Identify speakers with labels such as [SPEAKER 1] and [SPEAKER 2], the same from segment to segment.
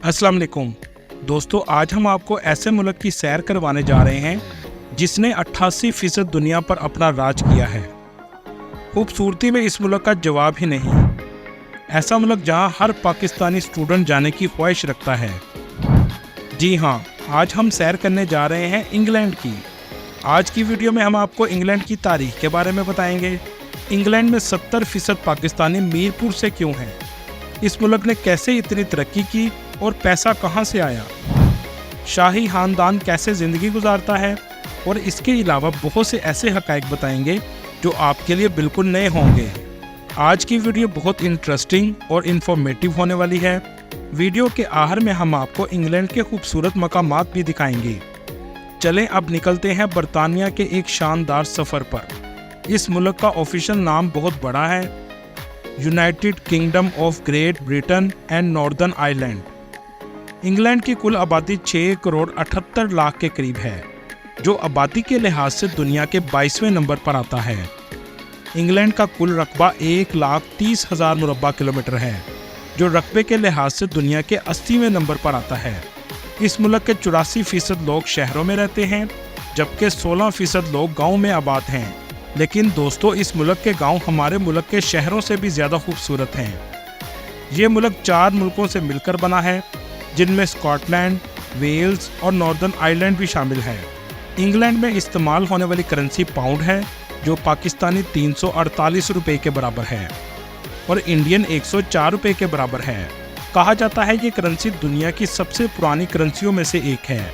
[SPEAKER 1] अस्सलाम वालेकुम दोस्तों, आज हम आपको ऐसे मुल्क की सैर करवाने जा रहे हैं जिसने 88% दुनिया पर अपना राज किया है। खूबसूरती में इस मुल्क का जवाब ही नहीं। ऐसा मुल्क जहां हर पाकिस्तानी स्टूडेंट जाने की ख्वाहिश रखता है। जी हाँ, आज हम सैर करने जा रहे हैं इंग्लैंड की। आज की वीडियो में हम आपको इंग्लैंड की तारीख के बारे में बताएंगे। इंग्लैंड में 70% पाकिस्तानी मीरपुर से क्यों हैं, इस मुल्क ने कैसे इतनी तरक्की की और पैसा कहां से आया, शाही खानदान कैसे ज़िंदगी गुजारता है, और इसके अलावा बहुत से ऐसे हक़ाइक़ बताएंगे जो आपके लिए बिल्कुल नए होंगे। आज की वीडियो बहुत इंटरेस्टिंग और इन्फॉर्मेटिव होने वाली है। वीडियो के आखिर में हम आपको इंग्लैंड के खूबसूरत मकामात भी दिखाएंगे। चलें अब निकलते हैं बरतानिया के एक शानदार सफ़र पर। इस मुल्क का ऑफिशियल नाम बहुत बड़ा है, United kingdom of great Britain and northern Ireland. England की कुल आबादी 6 करोड़ 78 लाख के करीब है, जो आबादी के लिहाज से दुनिया के 22वें नंबर पर आता है। इंग्लैंड का कुल रकबा 1,30,000 मुरब्बा किलोमीटर है, जो रकबे के लिहाज से दुनिया के 80वें नंबर पर आता है। इस मुल्क के 84% लोग शहरों में रहते हैं, जबकि 16% लोग गाँव में आबाद हैं। लेकिन दोस्तों, इस मुल्क के गांव हमारे मुल्क के शहरों से भी ज़्यादा खूबसूरत हैं। ये मुल्क 4 मुल्कों से मिलकर बना है, जिनमें स्कॉटलैंड, वेल्स और नॉर्दर्न आयरलैंड भी शामिल है। इंग्लैंड में इस्तेमाल होने वाली करेंसी पाउंड है, जो पाकिस्तानी 348 रुपये के बराबर है और इंडियन 104 रुपये के बराबर है। कहा जाता है ये करेंसी दुनिया की सबसे पुरानी करेंसियों में से एक है।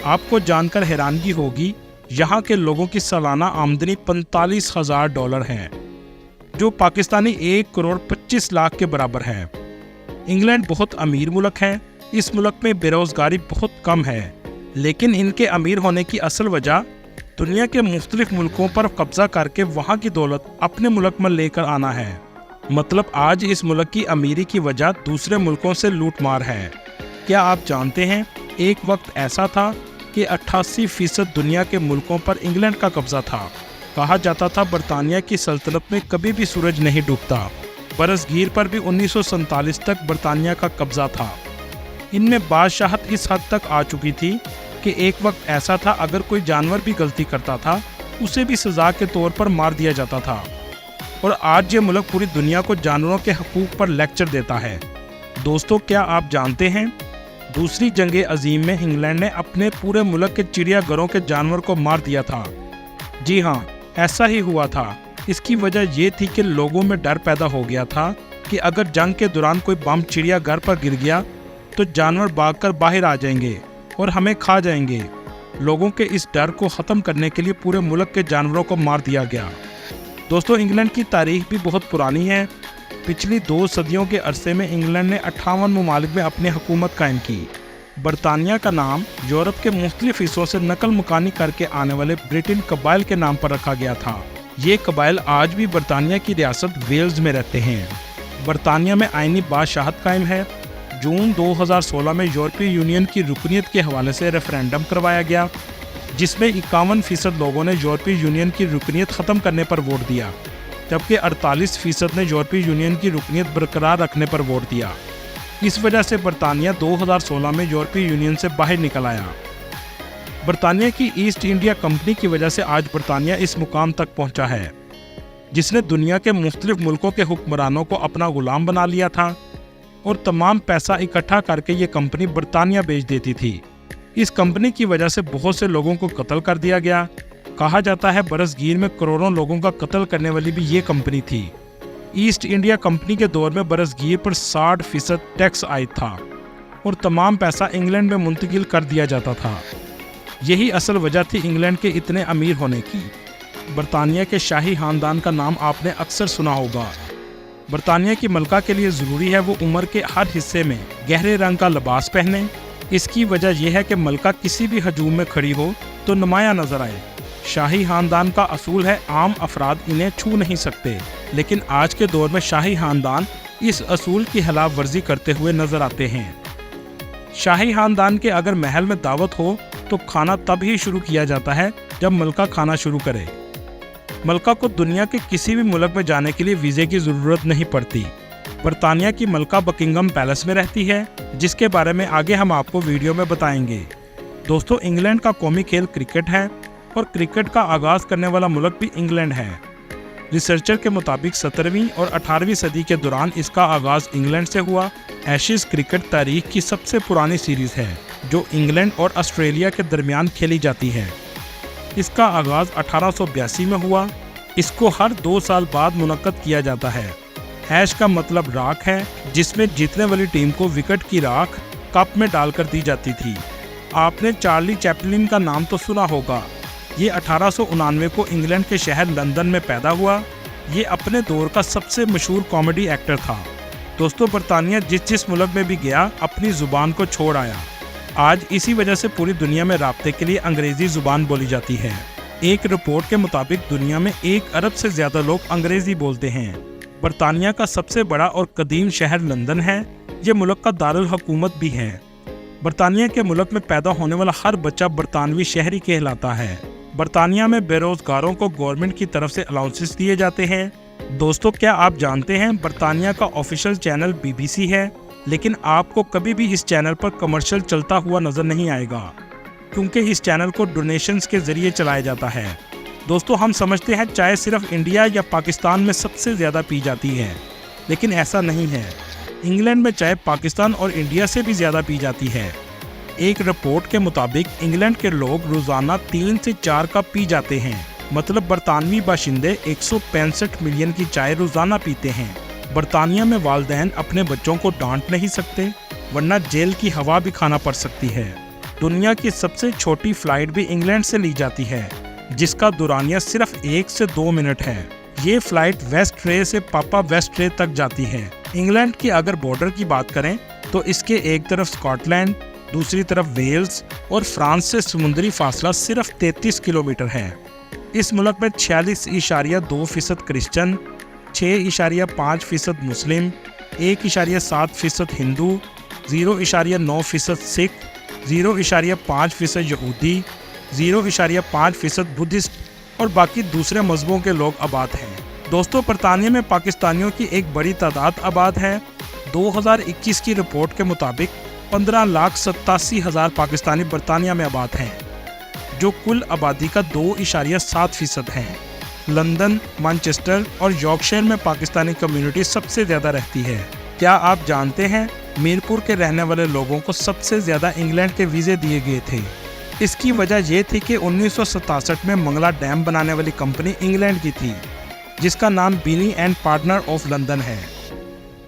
[SPEAKER 1] आपको जानकर हैरानगी होगी, यहाँ के लोगों की सालाना आमदनी $45,000 है, जो पाकिस्तानी 1 करोड़ 25 लाख के बराबर है। इंग्लैंड बहुत अमीर मुल्क है। इस मुल्क में बेरोज़गारी बहुत कम है, लेकिन इनके अमीर होने की असल वजह दुनिया के मुख्तलिफ मुल्कों पर कब्जा करके वहाँ की दौलत अपने मुल्क में लेकर आना है। मतलब आज इस मुल्क की अमीरी की वजह दूसरे मुल्कों से लूट मार है। क्या आप जानते हैं, एक वक्त ऐसा था कि 88% दुनिया के मुल्कों पर इंग्लैंड का कब्जा था। कहा जाता था बरतानिया की सल्तनत में कभी भी सूरज नहीं डूबता। बरसगीर पर भी 1947 तक बरतानिया का कब्जा था। इनमें बादशाहत इस हद तक आ चुकी थी कि एक वक्त ऐसा था, अगर कोई जानवर भी गलती करता था उसे भी सज़ा के तौर पर मार दिया जाता था। और आज ये मुल्क पूरी दुनिया को जानवरों के हकूक़ पर लेक्चर देता है। दोस्तों, क्या आप जानते हैं, दूसरी जंग अजीम में इंग्लैंड ने अपने पूरे मुल्क के चिड़ियाघरों के जानवर को मार दिया था। जी हाँ, ऐसा ही हुआ था। इसकी वजह ये थी कि लोगों में डर पैदा हो गया था कि अगर जंग के दौरान कोई बम चिड़ियाघर पर गिर गया तो जानवर भागकर बाहर आ जाएंगे और हमें खा जाएंगे। लोगों के इस डर को ख़त्म करने के लिए पूरे मुल्क के जानवरों को मार दिया गया। दोस्तों, इंग्लैंड की तारीख भी बहुत पुरानी है। पिछली 2 सदियों के अरसे में इंग्लैंड ने 58 ममालिक में अपनी हुकूमत कायम की। बरतानिया का नाम यूरोप के मुख्तलिफ हिस्सों से नकल मुकानी करके आने वाले ब्रिटेन कबाइल के नाम पर रखा गया था। ये कबाइल आज भी बरतानिया की रियासत वेल्स में रहते हैं। बरतानिया में आइनी बादशाहत कायम है। जून 2016 में यूरोपीय यूनियन की रुकनीत के हवाले से रेफरेंडम करवाया गया, जिसमें 51% लोगों ने यूरोपीय यूनियन की रुकनीत ख़त्म करने पर वोट दिया, जबकि 48% ने यूरोपीय यूनियन की रुकनीत बरकरार रखने पर वोट दिया। इस वजह से बरतानिया 2016 में यूरोपीय यूनियन से बाहर निकल आया। बरतानिया की ईस्ट इंडिया कंपनी की वजह से आज बरतानिया इस मुकाम तक पहुंचा है, जिसने दुनिया के मुख्तलिफ मुल्कों के हुक्मरानों को अपना गुलाम बना लिया था और तमाम पैसा इकट्ठा करके ये कंपनी बरतानिया बेच देती थी। इस कंपनी की वजह से बहुत से लोगों को कत्ल कर दिया गया। कहा जाता है बरसगीर में करोड़ों लोगों का कत्ल करने वाली भी ये कंपनी थी। ईस्ट इंडिया कंपनी के दौर में बरसगीर पर 60% टैक्स आयद था और तमाम पैसा इंग्लैंड में मुंतकिल कर दिया जाता था। यही असल वजह थी इंग्लैंड के इतने अमीर होने की। बरतानिया के शाही खानदान का नाम आपने अक्सर सुना होगा। बरतानिया की मलका के लिए ज़रूरी है वो उम्र के हर हिस्से में गहरे रंग का लिबास पहने। इसकी वजह यह है कि मलका किसी भी हजूम में खड़ी हो तो नुमाया नजर आए। शाही खानदान का असूल है आम अफराद इन्हें छू नहीं सकते, लेकिन आज के दौर में शाही खानदान इस असूल की खिलाफ वर्जी करते हुए नजर आते हैं। शाही खानदान के अगर महल में दावत हो तो खाना तब ही शुरू किया जाता है जब मलका खाना शुरू करे। मलका को दुनिया के किसी भी मुल्क में जाने के लिए वीज़े की ज़रूरत नहीं पड़ती। बरतानिया की मलका बकिंगम पैलेस में रहती है, जिसके बारे में आगे हम आपको वीडियो में बताएंगे। दोस्तों, इंग्लैंड का कौमी खेल क्रिकेट है और क्रिकेट का आगाज करने वाला मुल्क भी इंग्लैंड है। रिसर्चर के मुताबिक 17वीं और 18वीं सदी के दौरान इसका आगाज इंग्लैंड से हुआ। एशेज क्रिकेट तारीख की सबसे पुरानी सीरीज है जो इंग्लैंड और ऑस्ट्रेलिया के दरमियान खेली जाती है। इसका आगाज 1882 में हुआ। इसको हर 2 साल बाद मुनक्कद किया जाता है। ऐश का मतलब राख है, जिसमें जीतने वाली टीम को विकेट की राख कप में डालकर दी जाती थी। आपने चार्ली चैपलिन का नाम तो सुना होगा। ये 1899 को इंग्लैंड के शहर लंदन में पैदा हुआ। ये अपने दौर का सबसे मशहूर कॉमेडी एक्टर था। दोस्तों, बरतानिया जिस मुल्क में भी गया अपनी ज़ुबान को छोड़ आया। आज इसी वजह से पूरी दुनिया में राब्ते के लिए अंग्रेज़ी ज़ुबान बोली जाती है। एक रिपोर्ट के मुताबिक दुनिया में 1 अरब से ज़्यादा लोग अंग्रेज़ी बोलते हैं। बरतानिया का सबसे बड़ा और कदीम शहर लंदन है। ये मुल्क का दारुल हुकूमत भी है। बरतानिया के मुल्क में पैदा होने वाला हर बच्चा बरतानवी शहरी कहलाता है। बरतानिया में बेरोजगारों को गवर्नमेंट की तरफ से अलाउंसेस दिए जाते हैं। दोस्तों, क्या आप जानते हैं बरतानिया का ऑफिशियल चैनल BBC है, लेकिन आपको कभी भी इस चैनल पर कमर्शियल चलता हुआ नजर नहीं आएगा, क्योंकि इस चैनल को डोनेशंस के जरिए चलाया जाता है। दोस्तों, हम समझते हैं चाय सिर्फ इंडिया या पाकिस्तान में सबसे ज़्यादा पी जाती है, लेकिन ऐसा नहीं है। इंग्लैंड में चाय पाकिस्तान और इंडिया से भी ज़्यादा पी जाती है। एक रिपोर्ट के मुताबिक इंग्लैंड के लोग रोज़ाना 3 से 4 कप पी जाते हैं। मतलब बरतानवी बाशिंदे 165 मिलियन की चाय रोज़ाना पीते हैं। बरतानिया में वालिदैन अपने बच्चों को डांट नहीं सकते, वरना जेल की हवा भी खाना पड़ सकती है। दुनिया की सबसे छोटी फ्लाइट भी इंग्लैंड से ली जाती है, जिसका दुरानिया सिर्फ 1 से 2 मिनट है। ये फ्लाइट वेस्ट रे से पापा वेस्ट रे तक जाती है। इंग्लैंड की अगर बॉर्डर की बात करें तो इसके एक तरफ स्कॉटलैंड, दूसरी तरफ वेल्स और फ्रांस से समुद्री फासला सिर्फ 33 किलोमीटर है। इस मुल्क में 46.2% क्रिश्चियन, 6.5% मुस्लिम, 1.7% हिंदू, 0.9% सिख, 0.5% यहूदी, 0.5% बुद्धिस्ट और बाकी दूसरे मजहबों के लोग आबाद हैं। दोस्तों, बरतानिया में पाकिस्तानियों की एक बड़ी तादाद आबाद है। 2021 की रिपोर्ट के मुताबिक 15,87,000 पाकिस्तानी बरतानिया में आबाद हैं, जो कुल आबादी का 2.7% है। लंदन, मैनचेस्टर और यॉर्कशायर में पाकिस्तानी कम्युनिटी सबसे ज़्यादा रहती है। क्या आप जानते हैं मीरपुर के रहने वाले लोगों को सबसे ज़्यादा इंग्लैंड के वीज़े दिए गए थे? इसकी वजह यह थी कि 1967 में मंगला डैम बनाने वाली कंपनी इंग्लैंड की थी, जिसका नाम बिनी एंड पार्टनर ऑफ लंदन है।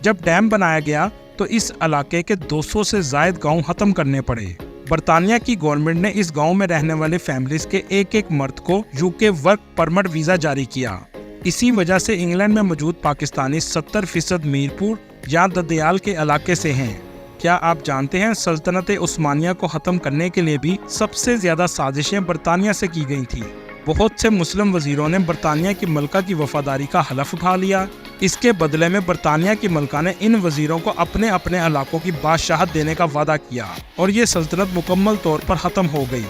[SPEAKER 1] जब डैम बनाया गया तो इस इलाके के 200 से ज़ायद गांव ख़त्म करने पड़े। बरतानिया की गवर्नमेंट ने इस गांव में रहने वाले फैमिलीज के एक मर्द को UK वर्क परमिट वीज़ा जारी किया। इसी वजह से इंग्लैंड में मौजूद पाकिस्तानी 70% मीरपुर या ददयाल के इलाके से हैं। क्या आप जानते हैं सल्तनत उस्मानिया को ख़त्म करने के लिए भी सबसे ज़्यादा साजिशें बरतानिया से की गई थी। बहुत से मुस्लिम वजीरों ने बरतानिया की मलका की वफादारी का हलफ उठा लिया। इसके बदले में बरतानिया की मलका ने इन वजीरों को अपने अपने इलाकों की बादशाहत देने का वादा किया और ये सल्तनत मुकम्मल तौर पर ख़त्म हो गई।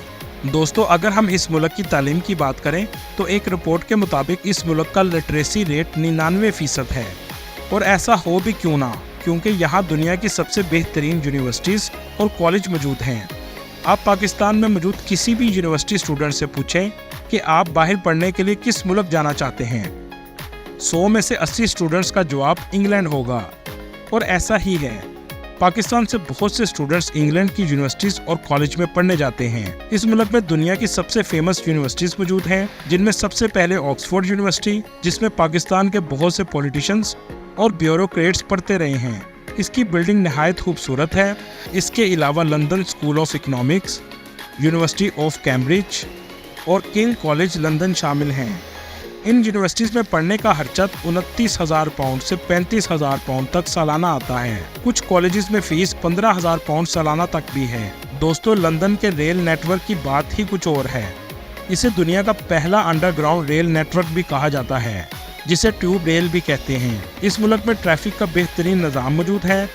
[SPEAKER 1] दोस्तों, अगर हम इस मुल्क की तालीम की बात करें तो एक रिपोर्ट के मुताबिक इस मुल्क का लिटरेसी रेट 99% है। और ऐसा हो भी क्यों ना, क्योंकि यहाँ दुनिया की सबसे बेहतरीन यूनिवर्सिटीज़ और कॉलेज मौजूद हैं। आप पाकिस्तान में मौजूद किसी भी यूनिवर्सिटी स्टूडेंट से पूछें कि आप बाहर पढ़ने के लिए किस मुल्क जाना चाहते हैं, 100 में से 80 स्टूडेंट्स का जवाब इंग्लैंड होगा। और ऐसा ही है, पाकिस्तान से बहुत से स्टूडेंट्स इंग्लैंड की यूनिवर्सिटीज़ और कॉलेज में पढ़ने जाते हैं। इस मुल्क में दुनिया की सबसे फेमस यूनिवर्सिटीज़ मौजूद हैं, जिनमें सबसे पहले ऑक्सफोर्ड यूनिवर्सिटी, जिसमें पाकिस्तान के बहुत से पॉलिटिशियंस और ब्यूरोक्रेट्स पढ़ते रहे हैं। इसकी बिल्डिंग नहायत खूबसूरत है। इसके अलावा London school of economics, university of Cambridge और किंग कॉलेज लंदन शामिल हैं। इन यूनिवर्सिटीज़ में पढ़ने का खर्चा 29,000 पाउंड से 35,000 पाउंड तक सालाना आता है। कुछ कॉलेजेस में फीस 15,000 पाउंड सालाना तक भी है। दोस्तों, लंदन के रेल नेटवर्क की बात ही कुछ और है। इसे दुनिया का पहला अंडरग्राउंड रेल नेटवर्क भी कहा जाता है, जिसे ट्यूब रेल भी कहते हैं। इस मुल्क में ट्रैफिक का बेहतरीन निज़ाम मौजूद है।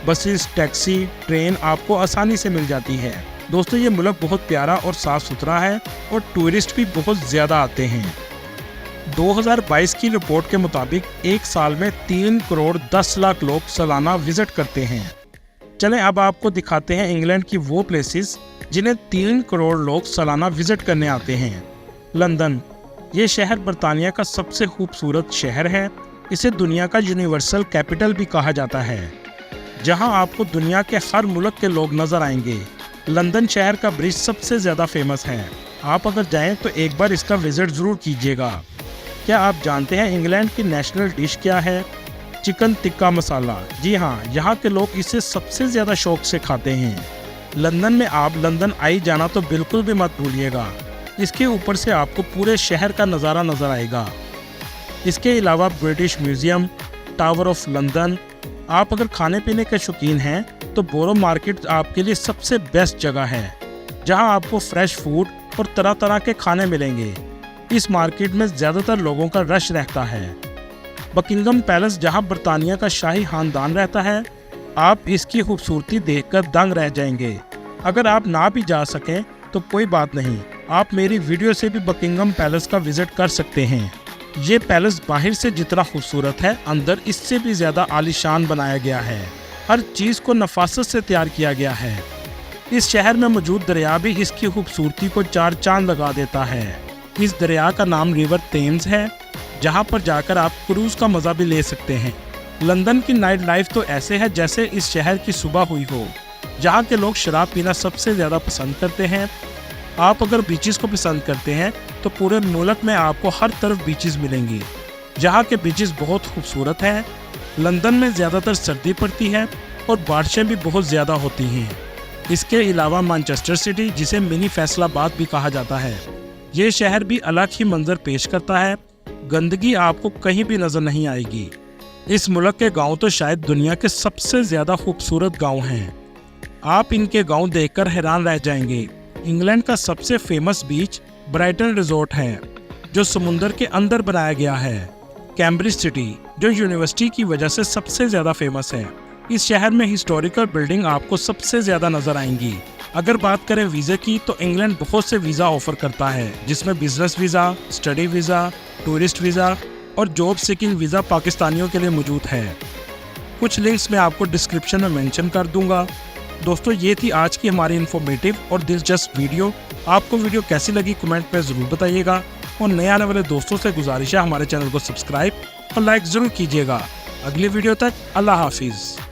[SPEAKER 1] बसेस, टैक्सी, ट्रेन आपको आसानी से मिल जाती है। दोस्तों, ये मुल्क बहुत प्यारा और साफ़ सुथरा है और टूरिस्ट भी बहुत ज़्यादा आते हैं। 2022 की रिपोर्ट के मुताबिक एक साल में 3 करोड़ 10 लाख लोग सालाना विजिट करते हैं। चलें अब आपको दिखाते हैं इंग्लैंड की वो प्लेसेस जिन्हें 3 करोड़ लोग सालाना विजिट करने आते हैं। लंदन, ये शहर बरतानिया का सबसे खूबसूरत शहर है। इसे दुनिया का यूनिवर्सल कैपिटल भी कहा जाता है, जहां आपको दुनिया के हर मुल्क के लोग नजर आएंगे। लंदन शहर का ब्रिज सबसे ज़्यादा फेमस है। आप अगर जाएं तो एक बार इसका विजिट ज़रूर कीजिएगा। क्या आप जानते हैं इंग्लैंड की नेशनल डिश क्या है? चिकन टिक्का मसाला। जी हाँ, यहाँ के लोग इसे सबसे ज़्यादा शौक से खाते हैं। लंदन में आप लंदन आई जाना तो बिल्कुल भी मत भूलिएगा। इसके ऊपर से आपको पूरे शहर का नज़ारा नज़र आएगा। इसके अलावा British museum, tower of London. आप अगर खाने पीने के शौकीन हैं तो बोरो मार्केट आपके लिए सबसे बेस्ट जगह है, जहां आपको फ्रेश फूड और तरह तरह के खाने मिलेंगे। इस मार्केट में ज़्यादातर लोगों का रश रहता है। बकिंगम पैलेस, जहां बरतानिया का शाही खानदान रहता है, आप इसकी खूबसूरती देखकर दंग रह जाएंगे। अगर आप ना भी जा सकें तो कोई बात नहीं, आप मेरी वीडियो से भी बकिंगम पैलेस का विजिट कर सकते हैं। ये पैलेस बाहर से जितना खूबसूरत है, अंदर इससे भी ज़्यादा आलीशान बनाया गया है। हर चीज़ को नफासत से तैयार किया गया है। इस शहर में मौजूद दरिया भी इसकी खूबसूरती को 4 चांद लगा देता है। इस दरिया का नाम रिवर थेम्स है, जहाँ पर जाकर आप क्रूज़ का मज़ा भी ले सकते हैं। लंदन की नाइट लाइफ तो ऐसे है जैसे इस शहर की सुबह हुई हो। जहाँ के लोग शराब पीना सबसे ज़्यादा पसंद करते हैं। आप अगर बीचेस को पसंद करते हैं तो पूरे मुल्क में आपको हर तरफ बीचेस मिलेंगी। जहाँ के बीचेस बहुत खूबसूरत हैं। लंदन में ज़्यादातर सर्दी पड़ती है और बारिशें भी बहुत ज़्यादा होती हैं। इसके अलावा मैनचेस्टर सिटी, जिसे मिनी फैसलाबाद भी कहा जाता है, ये शहर भी अलग ही मंजर पेश करता है। गंदगी आपको कहीं भी नज़र नहीं आएगी। इस मुल्क के गांव तो शायद दुनिया के सबसे ज़्यादा खूबसूरत गांव हैं। आप इनके गांव देखकर हैरान रह जाएंगे। इंग्लैंड का सबसे फेमस बीच ब्राइटन रिजॉर्ट है, जो समुंदर के अंदर बनाया गया है। कैम्ब्रिज सिटी, जो यूनिवर्सिटी की वजह से सबसे ज़्यादा फेमस है। इस शहर में हिस्टोरिकल बिल्डिंग आपको सबसे ज़्यादा नज़र आएंगी। अगर बात करें वीज़ा की, तो इंग्लैंड बहुत से वीज़ा ऑफर करता है, जिसमें business visa, study visa, tourist visa और जॉब सीकिंग वीज़ा पाकिस्तानियों के लिए मौजूद है। कुछ लिंक्स मैं आपको डिस्क्रिप्शन में मेंशन कर दूंगा। दोस्तों, ये थी आज की हमारी इन्फॉर्मेटिव और दिलचस्प वीडियो। आपको वीडियो कैसी लगी कमेंट में ज़रूर बताइएगा, और नए आने वाले दोस्तों से गुजारिश है हमारे चैनल को सब्सक्राइब और लाइक ज़रूर कीजिएगा। अगली वीडियो तक अल्लाह हाफिज़।